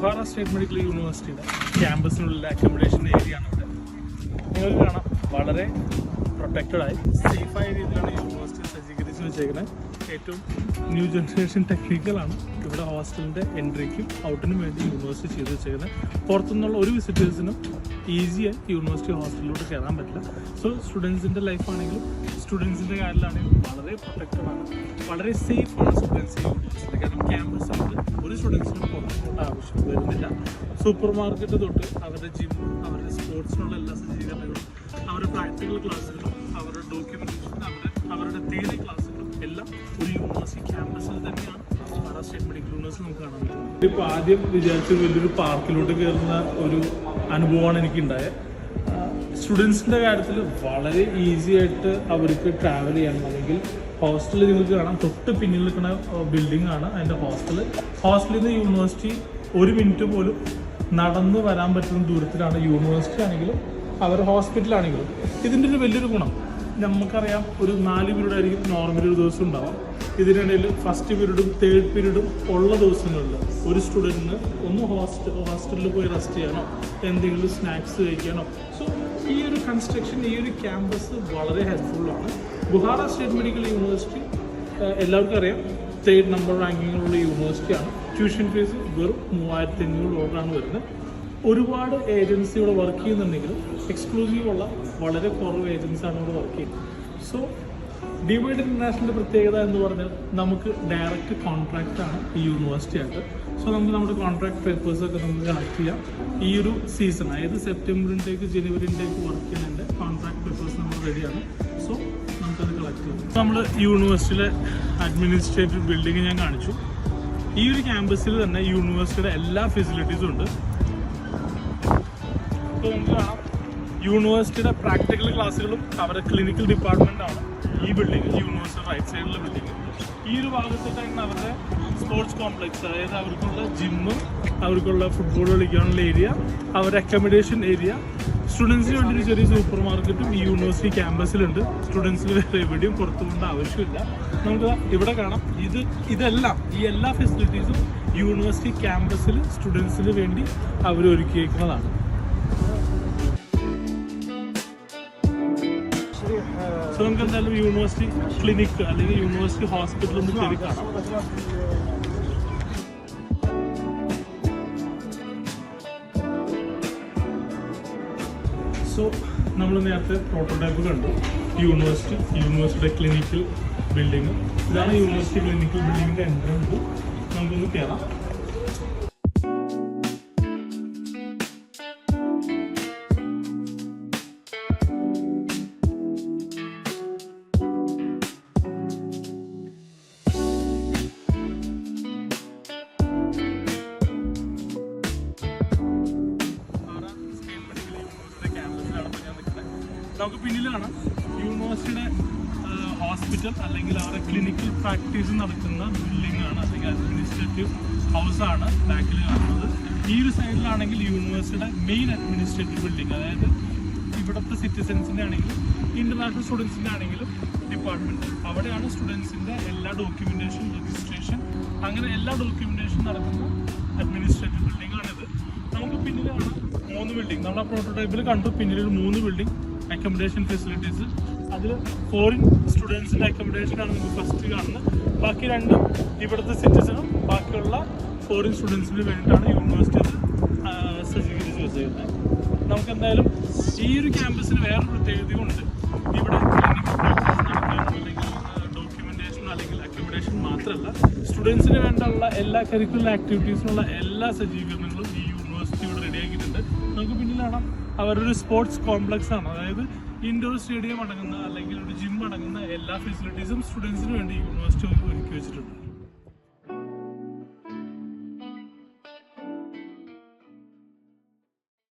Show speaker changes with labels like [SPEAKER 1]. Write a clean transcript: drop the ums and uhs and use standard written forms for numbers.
[SPEAKER 1] Bukhara state medical യൂണിവേഴ്സിറ്റിയുടെ ക്യാമ്പസിനുള്ള accommodation area ആണ് ഇവിടെ. നിങ്ങൾക്ക് കാണാം, വളരെ പ്രൊട്ടക്റ്റഡായി സേഫായ രീതിയിലാണ് യൂണിവേഴ്സിറ്റി സജ്ജീകരിച്ച് വെച്ചേക്കുന്നത്. ഏറ്റവും ന്യൂ ജനറേഷൻ ടെക്നിക്കുകളാണ് ഇവിടെ ഹോസ്റ്റലിൻ്റെ എൻട്രിക്കും ഔട്ടിനും വേണ്ടി യൂണിവേഴ്സിറ്റി ചെയ്ത് വെച്ചേക്കുന്നത്. പുറത്തുനിന്നുള്ള ഒരു വിസിറ്റേഴ്സിനും ഈസിയായി യൂണിവേഴ്സിറ്റി ഹോസ്റ്റലിലോട്ട് കയറാൻ പറ്റില്ല. സോ സ്റ്റുഡൻസിൻ്റെ ലൈഫാണെങ്കിലും സ്റ്റുഡൻസിൻ്റെ കാര്യത്തിലാണെങ്കിലും വളരെ പ്രൊട്ടക്റ്റഡാണ്, വളരെ സേഫാണ് സ്റ്റുഡൻസ് യൂണിവേഴ്സിറ്റി. കാരണം ക്യാമ്പസിൽ ഒരു സ്റ്റുഡൻസിനും പുറത്തോട്ട് ആവശ്യം വരുന്നില്ല. സൂപ്പർ മാർക്കറ്റ് തൊട്ട് അവരുടെ ജിം, അവരുടെ സ്പോർട്സിനുള്ള എല്ലാ സജ്ജീകരണങ്ങളും, അവരുടെ പ്രാക്ടിക്കൽ ക്ലാസ്സുകളും, അവരുടെ ഡോക്യുമെന്റേഷൻ, അവരുടെ തിയറി ക്ലാസ്സുകളും എല്ലാം ഒരു യൂണിവേഴ്സിറ്റി ക്യാമ്പസിൽ തന്നെയാണ് ബുഹാറ സ്റ്റേറ്റ് മെഡിക്കൽ യൂണിവേഴ്സിറ്റി നമുക്ക് കാണാൻ പറ്റുന്നത്. ഇപ്പോൾ ആദ്യം വിചാരിച്ച വലിയൊരു പാർക്കിലോട്ട് കയറുന്ന ഒരു അനുഭവമാണ് എനിക്കുണ്ടായത്. സ്റ്റുഡൻസിൻ്റെ കാര്യത്തിൽ വളരെ ഈസി ആയിട്ട് അവർക്ക് ട്രാവൽ ചെയ്യണം. അല്ലെങ്കിൽ ഹോസ്റ്റലിൽ നിങ്ങൾക്ക് കാണാം, തൊട്ട് പിന്നിൽ നിൽക്കുന്ന ബിൽഡിംഗ് ആണ് അതിൻ്റെ ഹോസ്റ്റലിൽ നിന്ന് യൂണിവേഴ്സിറ്റി 1 മിനിറ്റ് പോലും നടന്ന് വരാൻ പറ്റുന്ന ദൂരത്തിലാണ്. യൂണിവേഴ്സിറ്റി ആണെങ്കിലും അവരുടെ ഹോസ്പിറ്റലാണെങ്കിലും ഇതിൻ്റെ ഒരു വലിയൊരു ഗുണം നമുക്കറിയാം, ഒരു 4 പീരീഡ് ആയിരിക്കും നോർമലി ഒരു ദിവസം ഉണ്ടാവാം. ഇതിനിടയിൽ ഫസ്റ്റ് പീരീഡും തേർഡ് പീരീഡും ഉള്ള ദിവസങ്ങളിൽ ഒരു സ്റ്റുഡൻറ്റിന് ഒന്ന് ഹോസ്റ്റലിൽ പോയി റെസ്റ്റ് ചെയ്യാനോ എന്തെങ്കിലും സ്നാക്സ് കഴിക്കാനോ. സോ ഈ ഒരു കൺസ്ട്രക്ഷൻ, ഈ ഒരു ക്യാമ്പസ് വളരെ ഹെൽപ്ഫുള്ളാണ്. ബുഹാറ സ്റ്റേറ്റ് മെഡിക്കൽ യൂണിവേഴ്സിറ്റി എല്ലാവർക്കും അറിയാം, 3rd നമ്പർ റാങ്കിങ്ങിലുള്ള യൂണിവേഴ്സിറ്റിയാണ്. ട്യൂഷൻ ഫീസ് വെറും $3500 വരുന്നത്. ഒരുപാട് ഏജൻസി ഇവിടെ വർക്ക് ചെയ്യുന്നുണ്ടെങ്കിലും എക്സ്ക്ലൂസീവുള്ള വളരെ കുറവ് ഏജൻസിയാണ് ഇവിടെ വർക്ക് ചെയ്യുന്നത്. സോ ഡിവൈഡ് ഇൻ്റർനാഷണലിൻ്റെ പ്രത്യേകത എന്ന് പറഞ്ഞാൽ നമുക്ക് ഡയറക്റ്റ് കോൺട്രാക്റ്റാണ് ഈ യൂണിവേഴ്സിറ്റി ആയിട്ട്. സോ നമുക്ക് നമ്മുടെ കോൺട്രാക്ട് പേപ്പേഴ്സൊക്കെ നമുക്ക് കളക്ട് ചെയ്യാം. ഈ ഒരു സീസൺ, അതായത് സെപ്റ്റംബറിൻ്റെക്ക് ജനുവരിൻ്റെക്ക് വർക്ക് ചെയ്യുന്നതിൻ്റെ കോൺട്രാക്ട് പേപ്പേഴ്സ് നമ്മൾ റെഡിയാണ്. സോ നമുക്കത് കളക്ട് ചെയ്യാം. നമ്മൾ യൂണിവേഴ്സിറ്റിയിലെ അഡ്മിനിസ്ട്രേറ്റീവ് ബിൽഡിംഗ് ഞാൻ കാണിച്ചു. ഈ ഒരു ക്യാമ്പസിൽ തന്നെ യൂണിവേഴ്സിറ്റിയുടെ എല്ലാ ഫെസിലിറ്റീസും ഉണ്ട്. ഇപ്പോൾ നമുക്ക് കാണാം, യൂണിവേഴ്സിറ്റിയുടെ പ്രാക്ടിക്കൽ ക്ലാസ്സുകളും അവരുടെ ക്ലിനിക്കൽ ഡിപ്പാർട്ട്മെൻറ്റാണ് ഈ ബിൽഡിംഗ്, യൂണിവേഴ്സിറ്റി റൈറ്റ് സൈഡിലുള്ള ബിൽഡിംഗ്. ഈ ഒരു ഭാഗത്തേക്കാണ് അവരുടെ സ്പോർട്സ് കോംപ്ലക്സ്, അതായത് അവർക്കുള്ള ജിമ്മും അവർക്കുള്ള ഫുട്ബോൾ കളിക്കാനുള്ള ഏരിയ, അവരുടെ അക്കോമഡേഷൻ ഏരിയ, സ്റ്റുഡൻസിന് വേണ്ടി ഒരു ചെറിയ സൂപ്പർ മാർക്കറ്റും ഈ യൂണിവേഴ്സിറ്റി ക്യാമ്പസിലുണ്ട്. സ്റ്റുഡൻസിന് വേറെ എവിടെയും പുറത്തു പോകേണ്ട ആവശ്യമില്ല. നമുക്ക് ഇവിടെ കാണാം, ഇതെല്ലാം ഈ എല്ലാ ഫെസിലിറ്റീസും യൂണിവേഴ്സിറ്റി ക്യാമ്പസിൽ സ്റ്റുഡൻസിന് വേണ്ടി അവർ ഒരുക്കിയിരിക്കുന്നതാണ്. സോ നമുക്ക് എന്തായാലും യൂണിവേഴ്സിറ്റി ക്ലിനിക്ക് അല്ലെങ്കിൽ യൂണിവേഴ്സിറ്റി ഹോസ്പിറ്റൽ ഒന്ന് കയറി കാണാം. സോ നമ്മൾ നേരത്തെ പ്രോട്ടോടൈപ്പ് കണ്ടു. യൂണിവേഴ്സിറ്റിയുടെ ക്ലിനിക്കൽ ബിൽഡിങ്, ഇതാണ് യൂണിവേഴ്സിറ്റി ക്ലിനിക്കൽ ബിൽഡിങ്ങിൻ്റെ എൻട്രൻസ്. നമുക്കൊന്ന് കയറാം. നമുക്ക് പിന്നിലാണ് യൂണിവേഴ്സിറ്റിയുടെ ഹോസ്പിറ്റൽ അല്ലെങ്കിൽ അവരുടെ ക്ലിനിക്കൽ പ്രാക്ടീസ് നടക്കുന്ന ബിൽഡിംഗ് ആണ്, അല്ലെങ്കിൽ അഡ്മിനിസ്ട്രേറ്റീവ് ഹൗസാണ് ബാക്കിൽ കാണുന്നത്. ഈ ഒരു സൈഡിലാണെങ്കിൽ യൂണിവേഴ്സിറ്റിയുടെ മെയിൻ അഡ്മിനിസ്ട്രേറ്റീവ് ബിൽഡിംഗ്, അതായത് ഇവിടുത്തെ സിറ്റിസൻസിൻ്റെ ആണെങ്കിലും ഇൻ്റർനാഷണൽ സ്റ്റുഡൻസിൻ്റെ ആണെങ്കിലും ഡിപ്പാർട്ട്മെൻറ്റ്. അവിടെയാണ് സ്റ്റുഡൻസിൻ്റെ എല്ലാ ഡോക്യുമെൻറ്റേഷൻ, രജിസ്ട്രേഷൻ, അങ്ങനെ എല്ലാ ഡോക്യുമെൻറ്റേഷൻ നടക്കുന്ന അഡ്മിനിസ്ട്രേറ്റീവ് ബിൽഡിംഗാണിത്. നമുക്ക് പിന്നിലാണ് 3 ബിൽഡിംഗ്, നമ്മൾ ആ പ്രോട്ടോടൈപ്പിൽ കണ്ടു. പിന്നിലൊരു 3 ബിൽഡിംഗ് അക്കോമഡേഷൻ ഫെസിലിറ്റീസ്, അതിൽ ഫോറിൻ സ്റ്റുഡൻസിൻ്റെ അക്കോമഡേഷനാണ് നമുക്ക് ഫസ്റ്റ് കാണുന്നത്. ബാക്കി 2 ഇവിടുത്തെ സിറ്റിസണും ബാക്കിയുള്ള ഫോറിൻ സ്റ്റുഡൻസിന് വേണ്ടിയിട്ടാണ് യൂണിവേഴ്സിറ്റി സജ്ജീകരിച്ച് വെച്ചിരിക്കുന്നത്. നമുക്ക് എന്തായാലും ഈ ഒരു ക്യാമ്പസിന് വേറൊരു പ്രത്യേകതയുണ്ട്. ഇവിടെ ക്ലിനിക്കൽ പ്രാക്ടീസ് നടക്കാനോ അല്ലെങ്കിൽ ഡോക്യുമെൻറ്റേഷനോ അല്ലെങ്കിൽ അക്കോമഡേഷൻ മാത്രമല്ല, സ്റ്റുഡൻസിന് വേണ്ടിയുള്ള എല്ലാ കരിക്കുലർ ആക്ടിവിറ്റീസിനുള്ള എല്ലാ സജ്ജീകരണങ്ങളും ഈ യൂണിവേഴ്സിറ്റി ഇവിടെ റെഡിയാക്കിയിട്ടുണ്ട്. നമുക്ക് പിന്നിലാണ് അവരൊരു സ്പോർട്സ് കോംപ്ലക്സ് ആണ്, അതായത് ഇൻഡോർ സ്റ്റേഡിയം അടങ്ങുന്ന അല്ലെങ്കിൽ ഒരു ജിം അടങ്ങുന്ന എല്ലാ ഫെസിലിറ്റീസും സ്റ്റുഡൻസിന് വേണ്ടി യൂണിവേഴ്സിറ്റി ഒരുക്കി വെച്ചിട്ടുണ്ട്.